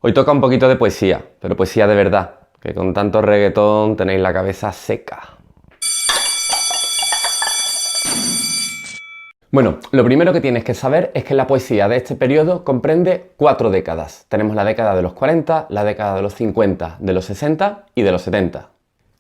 Hoy toca un poquito de poesía, pero poesía de verdad, que con tanto reggaetón tenéis la cabeza seca. Bueno, lo primero que tienes que saber es que la poesía de este periodo comprende 4 décadas. Tenemos la década de los 40, la década de los 50, de los 60 y de los 70.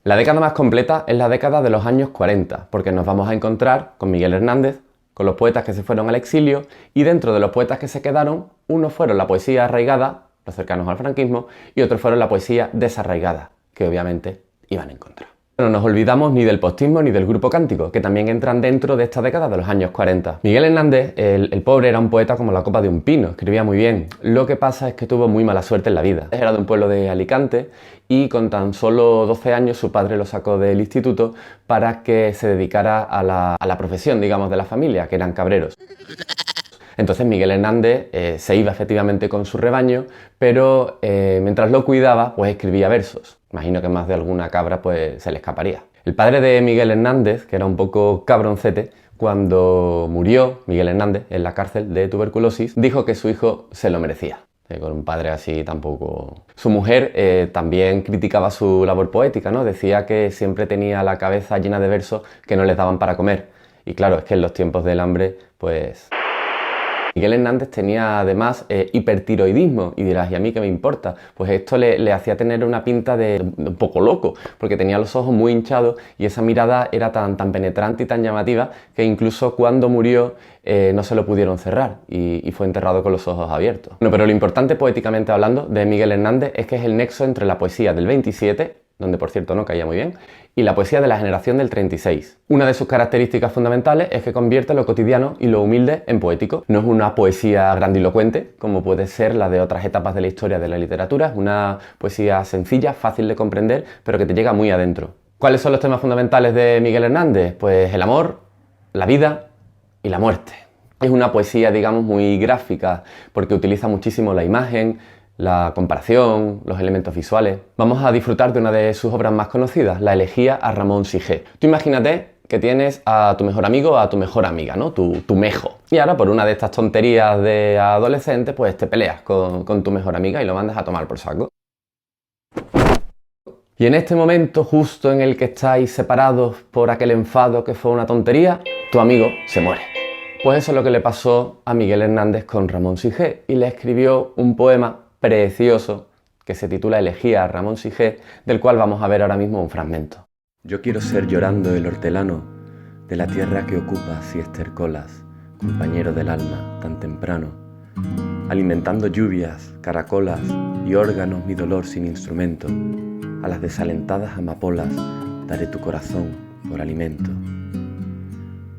La década más completa es la década de los años 40, porque nos vamos a encontrar con Miguel Hernández, con los poetas que se fueron al exilio, y dentro de los poetas que se quedaron, unos fueron la poesía arraigada, los cercanos al franquismo, y otros fueron la poesía desarraigada, que obviamente iban en contra. No nos olvidamos ni del postismo ni del grupo cántico, que también entran dentro de esta década de los años 40. Miguel Hernández, el pobre, era un poeta como la copa de un pino, escribía muy bien. Lo que pasa es que tuvo muy mala suerte en la vida. Era de un pueblo de Alicante y con tan solo 12 años su padre lo sacó del instituto para que se dedicara a la profesión, digamos, de la familia, que eran cabreros. Entonces Miguel Hernández se iba efectivamente con su rebaño, pero mientras lo cuidaba, pues escribía versos. Imagino que más de alguna cabra pues se le escaparía. El padre de Miguel Hernández, que era un poco cabroncete, cuando murió Miguel Hernández en la cárcel de tuberculosis, dijo que su hijo se lo merecía. Con un padre así tampoco... Su mujer también criticaba su labor poética, ¿no? Decía que siempre tenía la cabeza llena de versos que no les daban para comer. Y claro, es que en los tiempos del hambre, pues... Miguel Hernández tenía además hipertiroidismo y dirás, ¿y a mí qué me importa? Pues esto le hacía tener una pinta de un poco loco, porque tenía los ojos muy hinchados y esa mirada era tan penetrante y tan llamativa que incluso cuando murió no se lo pudieron cerrar y fue enterrado con los ojos abiertos. Bueno, pero lo importante poéticamente hablando de Miguel Hernández es que es el nexo entre la poesía del 27, donde por cierto no caía muy bien, y la poesía de la generación del 36. Una de sus características fundamentales es que convierte lo cotidiano y lo humilde en poético. No es una poesía grandilocuente, como puede ser la de otras etapas de la historia de la literatura, es una poesía sencilla, fácil de comprender, pero que te llega muy adentro. ¿Cuáles son los temas fundamentales de Miguel Hernández? Pues el amor, la vida y la muerte. Es una poesía, digamos, muy gráfica, porque utiliza muchísimo la imagen, la comparación, los elementos visuales. Vamos a disfrutar de una de sus obras más conocidas, la elegía a Ramón Sige. Tú imagínate que tienes a tu mejor amigo o a tu mejor amiga, ¿no? Tu mejo. Y ahora por una de estas tonterías de adolescente, pues te peleas con tu mejor amiga y lo mandas a tomar por saco. Y en este momento, justo en el que estáis separados por aquel enfado que fue una tontería, tu amigo se muere. Pues eso es lo que le pasó a Miguel Hernández con Ramón Sige y le escribió un poema precioso que se titula Elegía a Ramón Sige, del cual vamos a ver ahora mismo un fragmento. Yo quiero ser llorando el hortelano de la tierra que ocupa si estercolas, compañero del alma tan temprano, alimentando lluvias, caracolas y órganos mi dolor sin instrumento, a las desalentadas amapolas daré tu corazón por alimento.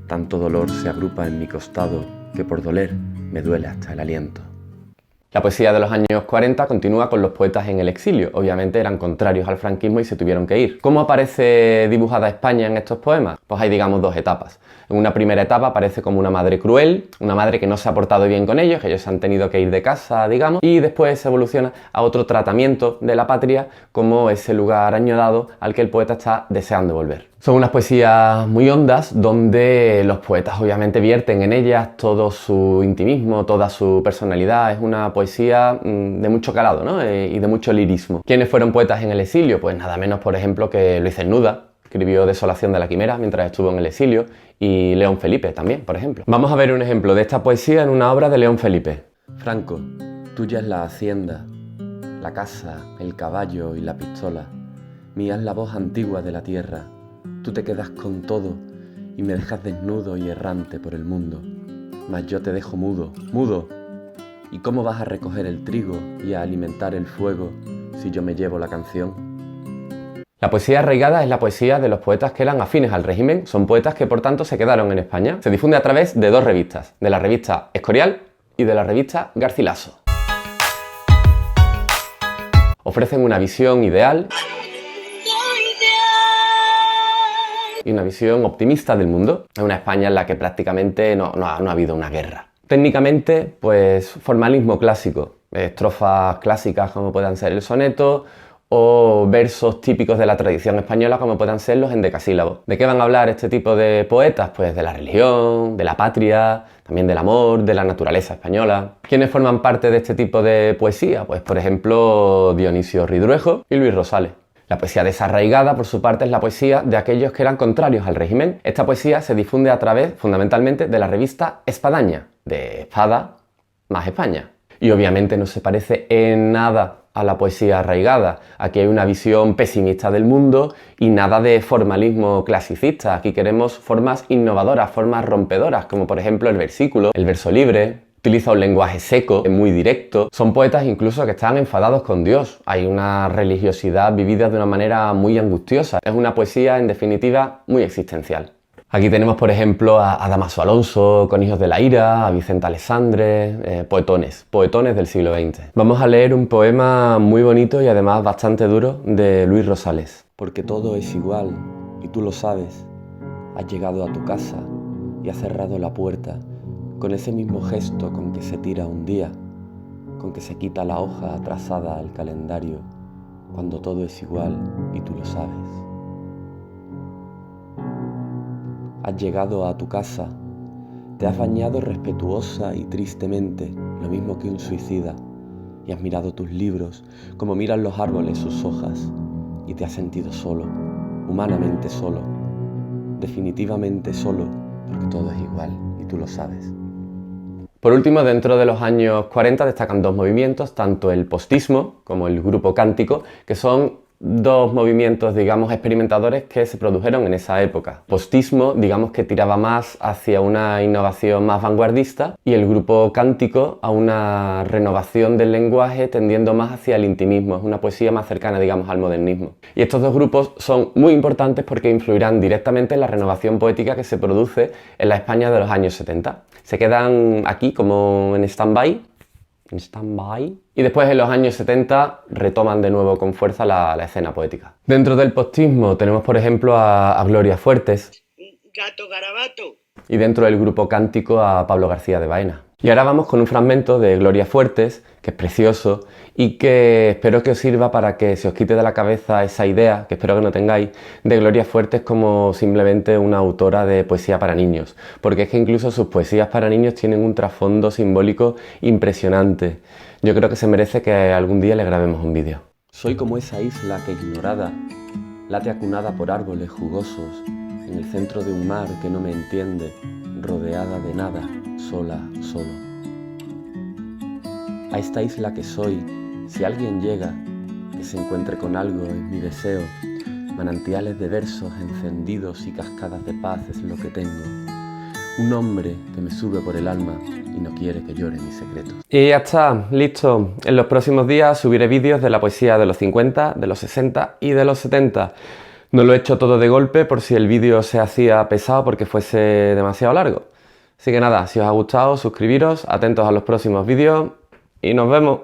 Tanto dolor se agrupa en mi costado que por doler me duele hasta el aliento. La poesía de los años 40 continúa con los poetas en el exilio. Obviamente eran contrarios al franquismo y se tuvieron que ir. ¿Cómo aparece dibujada España en estos poemas? Pues hay, digamos, 2 etapas. En una primera etapa aparece como una madre cruel, una madre que no se ha portado bien con ellos, que ellos se han tenido que ir de casa, digamos, y después evoluciona a otro tratamiento de la patria como ese lugar añorado al que el poeta está deseando volver. Son unas poesías muy hondas donde los poetas obviamente vierten en ellas todo su intimismo, toda su personalidad. Es una poesía de mucho calado, ¿no? Y de mucho lirismo. ¿Quiénes fueron poetas en el exilio? Pues nada menos, por ejemplo, que Luis Cernuda, escribió Desolación de la Quimera mientras estuvo en el exilio, y León Felipe también, por ejemplo. Vamos a ver un ejemplo de esta poesía en una obra de León Felipe. Franco, tuya es la hacienda, la casa, el caballo y la pistola. Mía es la voz antigua de la tierra. Tú te quedas con todo y me dejas desnudo y errante por el mundo. Mas yo te dejo mudo, mudo. ¿Y cómo vas a recoger el trigo y a alimentar el fuego si yo me llevo la canción? La poesía arraigada es la poesía de los poetas que eran afines al régimen. Son poetas que por tanto se quedaron en España. Se difunde a través de 2 revistas, de la revista Escorial y de la revista Garcilaso. Ofrecen una visión ideal y una visión optimista del mundo. Es una España en la que prácticamente no ha habido una guerra. Técnicamente, pues formalismo clásico, estrofas clásicas como puedan ser el soneto o versos típicos de la tradición española como puedan ser los endecasílabos. ¿De qué van a hablar este tipo de poetas? Pues de la religión, de la patria, también del amor, de la naturaleza española. ¿Quiénes forman parte de este tipo de poesía? Pues por ejemplo Dionisio Ridruejo y Luis Rosales. La poesía desarraigada, por su parte, es la poesía de aquellos que eran contrarios al régimen. Esta poesía se difunde a través, fundamentalmente, de la revista Espadaña, de Espada más España. Y obviamente no se parece en nada a la poesía arraigada. Aquí hay una visión pesimista del mundo y nada de formalismo clasicista. Aquí queremos formas innovadoras, formas rompedoras, como por ejemplo el versículo, el verso libre. Utiliza un lenguaje seco, muy directo. Son poetas incluso que están enfadados con Dios. Hay una religiosidad vivida de una manera muy angustiosa. Es una poesía, en definitiva, muy existencial. Aquí tenemos, por ejemplo, a Dámaso Alonso, con Hijos de la Ira, a Vicente Alessandre, poetones del siglo XX. Vamos a leer un poema muy bonito y además bastante duro de Luis Rosales. Porque todo es igual, y tú lo sabes. Has llegado a tu casa y has cerrado la puerta con ese mismo gesto con que se tira un día, con que se quita la hoja atrasada al calendario, cuando todo es igual y tú lo sabes. Has llegado a tu casa, te has bañado respetuosa y tristemente, lo mismo que un suicida, y has mirado tus libros como miran los árboles sus hojas, y te has sentido solo, humanamente solo, definitivamente solo, porque todo es igual y tú lo sabes. Por último, dentro de los años 40 destacan dos movimientos, tanto el postismo como el grupo cántico, que son dos movimientos, digamos, experimentadores que se produjeron en esa época. Postismo, digamos que tiraba más hacia una innovación más vanguardista y el grupo cántico a una renovación del lenguaje tendiendo más hacia el intimismo, es una poesía más cercana, digamos, al modernismo. Y estos dos grupos son muy importantes porque influirán directamente en la renovación poética que se produce en la España de los años 70. Se quedan aquí como en stand-by, y después en los años 70 retoman de nuevo con fuerza la escena poética. Dentro del postismo tenemos por ejemplo a Gloria Fuertes. Gato Garabato. Y dentro del grupo cántico a Pablo García de Baena. Y ahora vamos con un fragmento de Gloria Fuertes, que es precioso y que espero que os sirva para que se os quite de la cabeza esa idea, que espero que no tengáis, de Gloria Fuertes como simplemente una autora de poesía para niños. Porque es que incluso sus poesías para niños tienen un trasfondo simbólico impresionante. Yo creo que se merece que algún día le grabemos un vídeo. Soy como esa isla que ignorada late acunada por árboles jugosos en el centro de un mar que no me entiende, rodeada de nada, sola, solo. A esta isla que soy, si alguien llega, que se encuentre con algo es mi deseo, manantiales de versos encendidos y cascadas de paz es lo que tengo. Un hombre que me sube por el alma y no quiere que llore mis secretos. Y ya está, listo. En los próximos días subiré vídeos de la poesía de los 50, de los 60 y de los 70. No lo he hecho todo de golpe por si el vídeo se hacía pesado porque fuese demasiado largo. Así que nada, si os ha gustado, suscribiros, atentos a los próximos vídeos y nos vemos.